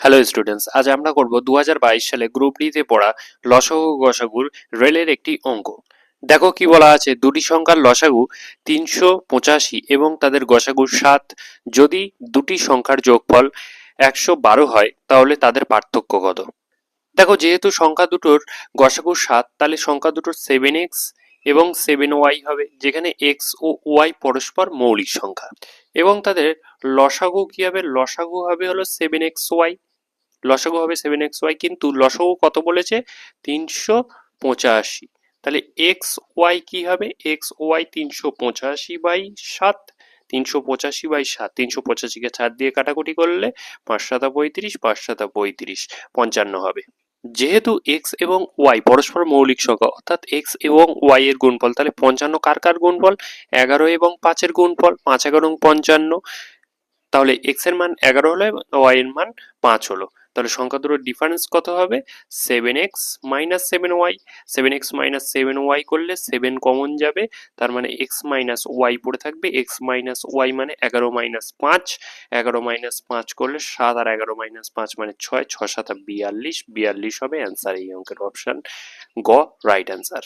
Hello students, আজ আমরা করব 2022 সালে গ্রুপ ডি তে পড়া লসাগু গসাগুর রেলের একটি অঙ্ক। দেখো কি বলা আছে, দুটি সংখ্যার লসাগু 385 এবং তাদের গসাগু 7। যদি দুটি সংখ্যার যোগফল 112 হয় তাহলে তাদের পার্থক্য কত? দেখো, যেহেতু সংখ্যা দুটোর গসাগু 7, তাহলে সংখ্যা দুটোর 7x এবং 7y হবে, যেখানে x ও y পরস্পর মৌলিক সংখ্যা, এবং তাদের লসাগু কি হবে? লসাগু হবে হলো 7xy। লসাগু হবে 7xy, কিন্তু লসাগু কত বলেছে? 385। তাহলে এক্স ওয়াই কি হবে? X Y 385/7। 385/7, 385-কে 4 দিয়ে কাটাকুটি করলে 5×7=35, 5×7=35, 55 হবে। যেহেতু এক্স এবং ওয়াই পরস্পর মৌলিক সংখ্যা, অর্থাৎ এক্স এবং ওয়াই এর গুণফল, তাহলে 55 কার কার গুণফল? 11 এবং 5 এর গুণফল, 5 11 55। তাহলে এক্স এর মান 11 হলো এবং ওয়াই এর মান 5 হলো। তাহলে সংখ্যা দুটোর ডিফারেন্স কত হবে? 7x minus 7y। 7x minus 7y করলে 7 কমন যাবে, তার মানে x মাইনাস ওয়াই পড়ে থাকবে। x মাইনাস ওয়াই মানে 11 মাইনাস 5। 11 মাইনাস 5 করলে 7, আর 11 মাইনাস 5 মানে 6, 6 7 42, 42 হবে অ্যান্সার। এই অঙ্কের অপশন গ রাইট অ্যান্সার।